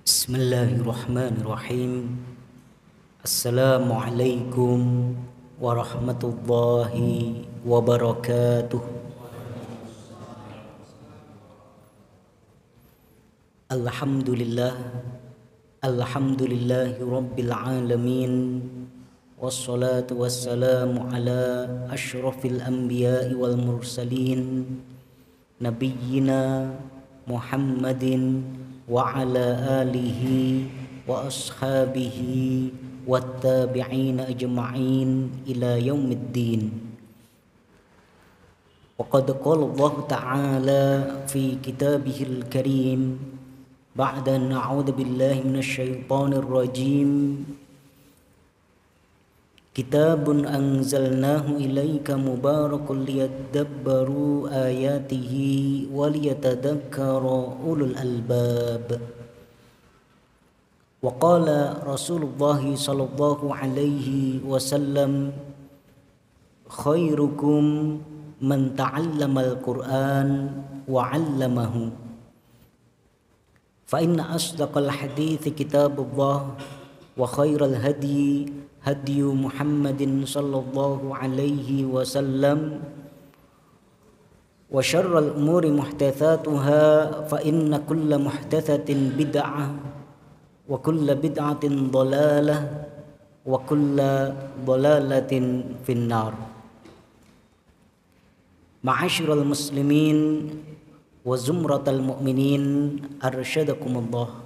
Bismillahirrahmanirrahim. Assalamualaikum warahmatullahi wabarakatuh. Alhamdulillahi rabbil alamin. Wassalatu wassalamu ala asyrafil anbiya'i wal mursalin nabiyyina Muhammadin wa ala alihi wa ashabihi wattabi'ina ajma'in ila yaumiddin. Wa qad qala Allah ta'ala fi kitabihil karim ba'da na'udzu billahi minasy syaithanir rajim. Kitabun anzalnahu ilaika mubarakun liyadabbaru ayatihi waliyatadhakkara ulul albab. Wa qala Rasulullah sallallahu alaihi wasallam, khairukum man ta'allamal Qur'an wa 'allamahu. Fa inna asdaqal hadithi kitabullah wa khairal hadi hadiyu Muhammadin sallallahu alaihi wasallam wa syarral umuri muhdatsatuha fa inna kulla muhdatsatin bid'ah wa kulla bid'atin dhalalah wa kulla dhalalatin finnar. Ma'asyiral muslimin wa zumratal mu'minin, arsyadakumullah.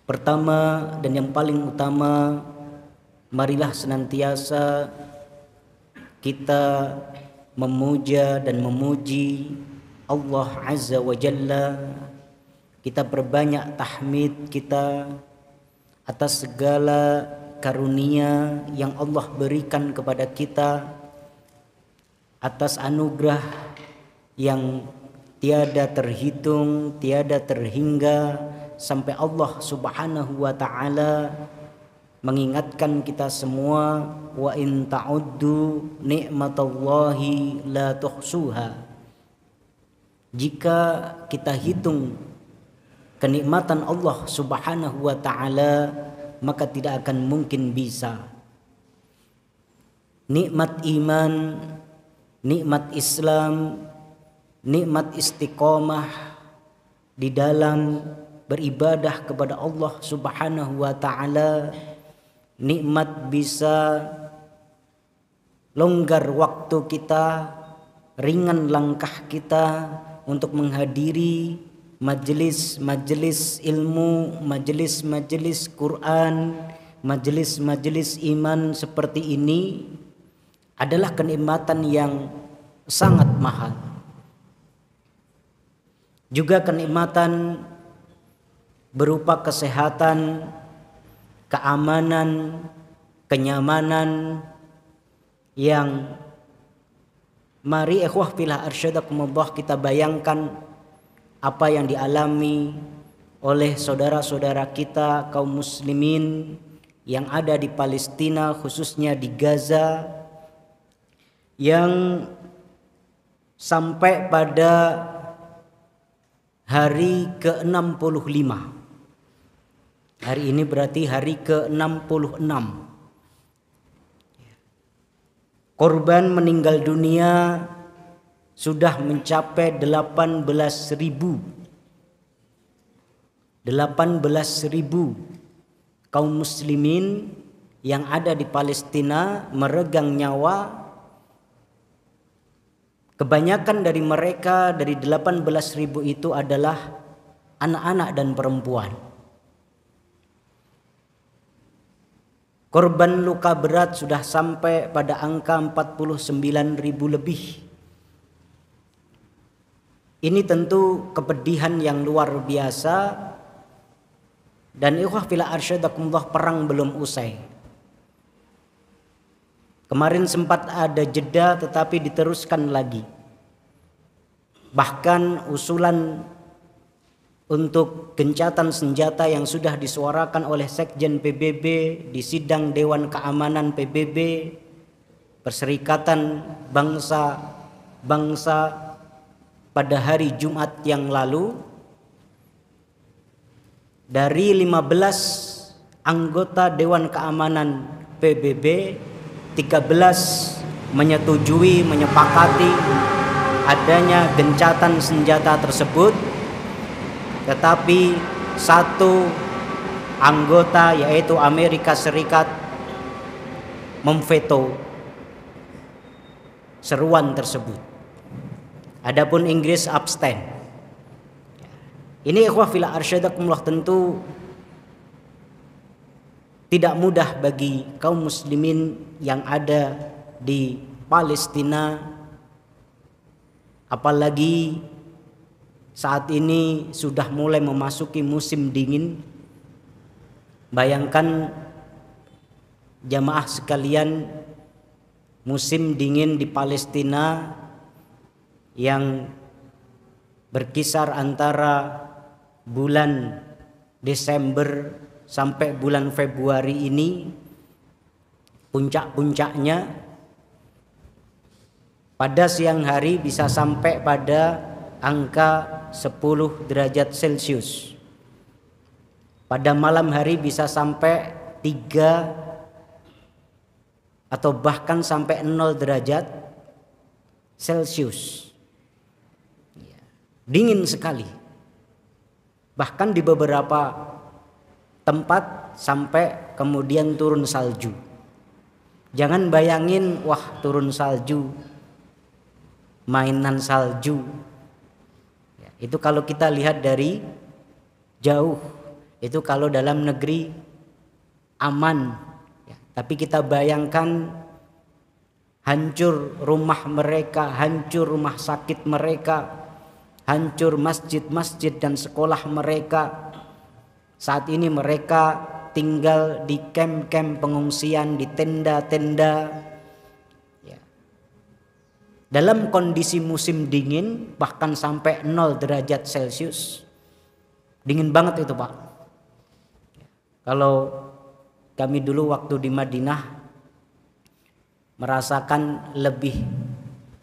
Pertama dan yang paling utama, marilah senantiasa kita memuja dan memuji Allah Azza wa Jalla. Kita perbanyak tahmid kita atas segala karunia yang Allah berikan kepada kita, atas anugerah yang tiada terhitung, tiada terhingga, sampai Allah Subhanahu wa ta'ala mengingatkan kita semua, wa in ta'uddu ni'matallahi la tuhsuha. Jika kita hitung kenikmatan Allah Subhanahu wa ta'ala, maka tidak akan mungkin bisa. Nikmat iman, nikmat Islam, nikmat istiqomah di dalam beribadah kepada Allah Subhanahu wa ta'ala, nikmat bisa longgar waktu kita, ringan langkah kita untuk menghadiri majelis-majelis ilmu, majelis-majelis Quran, majelis-majelis iman seperti ini adalah kenikmatan yang sangat mahal. Juga kenikmatan berupa kesehatan, keamanan, kenyamanan yang mari ikhwah fillah arsyadakumullah kita bayangkan apa yang dialami oleh saudara-saudara kita kaum muslimin yang ada di Palestina, khususnya di Gaza, yang sampai pada hari ke-65. Hari ini berarti hari ke-66. Korban meninggal dunia sudah mencapai 18.000 kaum muslimin yang ada di Palestina meregang nyawa. Kebanyakan dari mereka, dari 18.000 itu adalah anak-anak dan perempuan. Korban luka berat sudah sampai pada angka 49.000 lebih. Ini tentu kepedihan yang luar biasa. Dan ikhwah fillah arsyadakumullah, perang belum usai. Kemarin sempat ada jeda tetapi diteruskan lagi. Bahkan usulan untuk gencatan senjata yang sudah disuarakan oleh Sekjen PBB di sidang Dewan Keamanan PBB, Perserikatan Bangsa pada hari Jumat yang lalu, dari 15 anggota Dewan Keamanan PBB, 13 menyetujui, menyepakati adanya gencatan senjata tersebut, tetapi satu anggota yaitu Amerika Serikat memveto seruan tersebut. Adapun Inggris abstain. Ini ikhwah fillah arsyadakumullah, tentu tidak mudah bagi kaum muslimin yang ada di Palestina, apalagi saat ini sudah mulai memasuki musim dingin. Bayangkan jamaah sekalian, musim dingin di Palestina yang berkisar antara bulan Desember sampai bulan Februari ini, puncak-puncaknya pada siang hari bisa sampai pada angka 10 derajat Celcius. Pada malam hari bisa sampai 3 atau bahkan sampai 0 derajat Celcius. Dingin sekali. Bahkan di beberapa tempat sampai kemudian turun salju. Jangan bayangin, wah turun salju, mainan salju. Itu kalau kita lihat dari jauh, itu kalau dalam negeri aman. Tapi kita bayangkan hancur rumah mereka, hancur rumah sakit mereka, hancur masjid-masjid dan sekolah mereka. Saat ini mereka tinggal di kamp-kamp pengungsian, di tenda-tenda. Dalam kondisi musim dingin bahkan sampai 0 derajat Celcius. Dingin banget itu, Pak. Kalau kami dulu waktu di Madinah merasakan lebih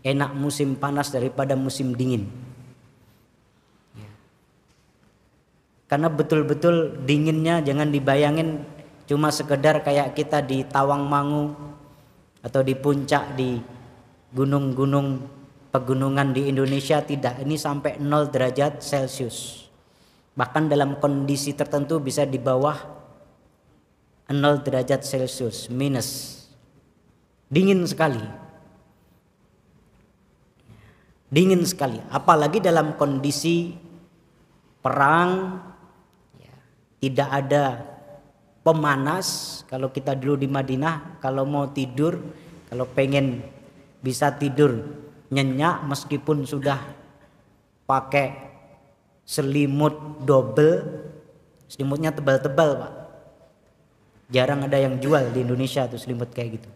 enak musim panas daripada musim dingin. Karena betul-betul dinginnya jangan dibayangin cuma sekedar kayak kita di Tawangmangu atau di puncak di gunung-gunung pegunungan di Indonesia. Tidak, ini sampai 0 derajat Celcius. Bahkan dalam kondisi tertentu bisa di bawah 0 derajat Celcius, minus. Dingin sekali. Dingin sekali, apalagi dalam kondisi perang. Tidak ada pemanas. Kalau kita dulu di Madinah, kalau mau tidur, kalau pengen bisa tidur nyenyak meskipun sudah pakai selimut double. Selimutnya tebal-tebal, Pak. Jarang ada yang jual di Indonesia tuh selimut kayak gitu.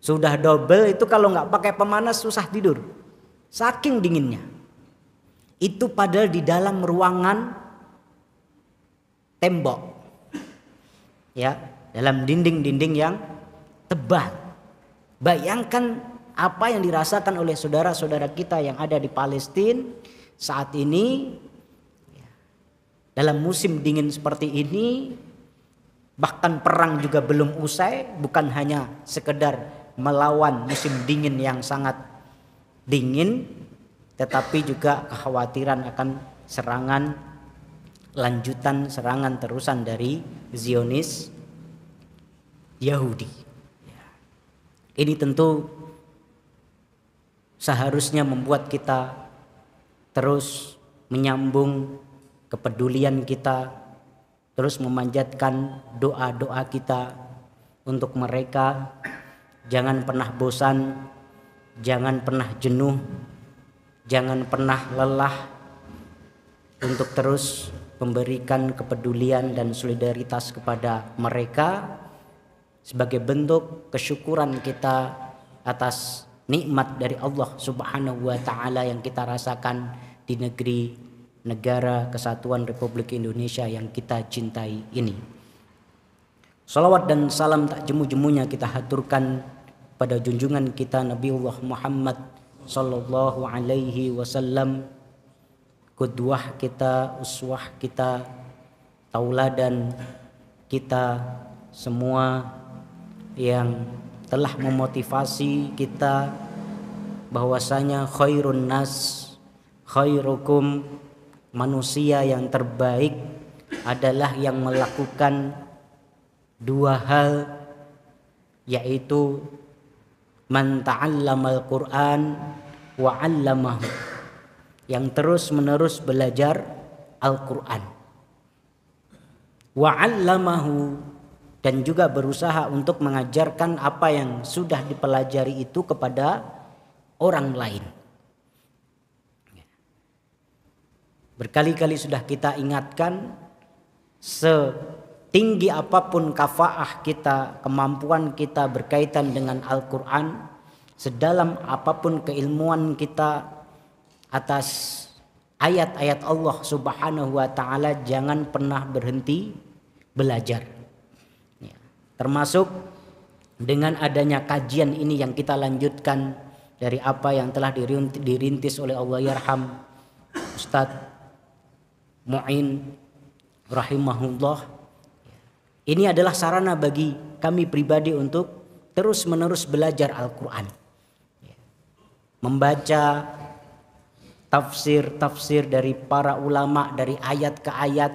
Sudah double itu kalau nggak pakai pemanas susah tidur. Saking dinginnya. Itu padahal di dalam ruangan tembok, ya, dalam dinding-dinding yang tebal. Bayangkan apa yang dirasakan oleh saudara-saudara kita yang ada di Palestina saat ini, dalam musim dingin seperti ini. Bahkan perang juga belum usai, bukan hanya sekedar melawan musim dingin yang sangat dingin, tetapi juga kekhawatiran akan serangan lanjutan, serangan terusan dari Zionis Yahudi. Ini tentu seharusnya membuat kita terus menyambung kepedulian kita, terus memanjatkan doa-doa kita untuk mereka. Jangan pernah bosan, jangan pernah jenuh, jangan pernah lelah untuk terus memberikan kepedulian dan solidaritas kepada mereka sebagai bentuk kesyukuran kita atas nikmat dari Allah Subhanahu wa taala yang kita rasakan di negeri negara kesatuan Republik Indonesia yang kita cintai ini. Salawat dan salam tak jemu-jemunya kita haturkan pada junjungan kita Nabiullah Muhammad sallallahu alaihi wasallam, qudwah kita, uswah kita, tauladan kita semua yang telah memotivasi kita bahwasanya khairun nas khairukum, manusia yang terbaik adalah yang melakukan dua hal, yaitu man ta'allamal Qur'an wa 'allamahu, yang terus menerus belajar Al-Quran, wa 'allamahu, dan juga berusaha untuk mengajarkan apa yang sudah dipelajari itu kepada orang lain. Berkali-kali sudah kita ingatkan, setinggi apapun kafaah kita, kemampuan kita berkaitan dengan Al-Quran, sedalam apapun keilmuan kita atas ayat-ayat Allah Subhanahu wa ta'ala, jangan pernah berhenti belajar. Termasuk dengan adanya kajian ini yang kita lanjutkan dari apa yang telah dirintis oleh Allah yarham Ustadz Mu'in rahimahullah. Ini adalah sarana bagi kami pribadi untuk terus menerus belajar Al-Quran, membaca tafsir dari para ulama dari ayat ke ayat,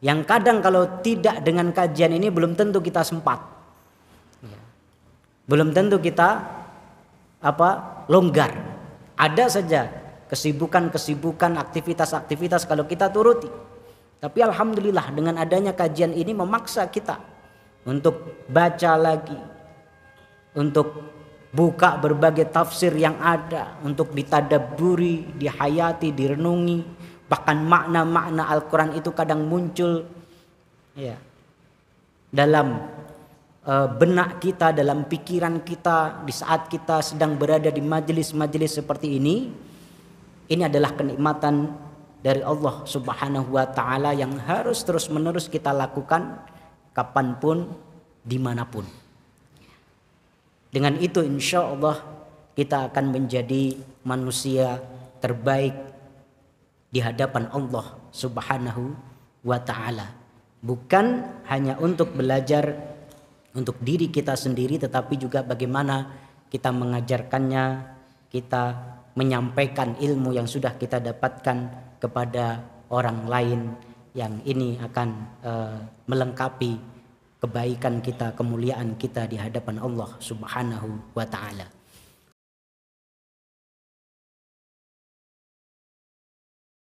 yang kadang kalau tidak dengan kajian ini belum tentu kita sempat, belum tentu kita longgar. Ada saja kesibukan, aktivitas kalau kita turuti. Tapi alhamdulillah dengan adanya kajian ini memaksa kita untuk baca lagi, untuk buka berbagai tafsir yang ada, untuk ditadabburi, dihayati, direnungi. Bahkan makna-makna Al-Quran itu kadang muncul dalam benak kita, dalam pikiran kita di saat kita sedang berada di majelis-majelis seperti ini. Ini adalah kenikmatan dari Allah Subhanahu wa ta'ala yang harus terus menerus kita lakukan kapanpun, dimanapun. Dengan itu insya Allah kita akan menjadi manusia terbaik di hadapan Allah Subhanahu wa ta'ala. Bukan hanya untuk belajar untuk diri kita sendiri, tetapi juga bagaimana kita mengajarkannya, kita menyampaikan ilmu yang sudah kita dapatkan kepada orang lain, yang ini akan melengkapi kebaikan kita, kemuliaan kita di hadapan Allah Subhanahu wa ta'ala.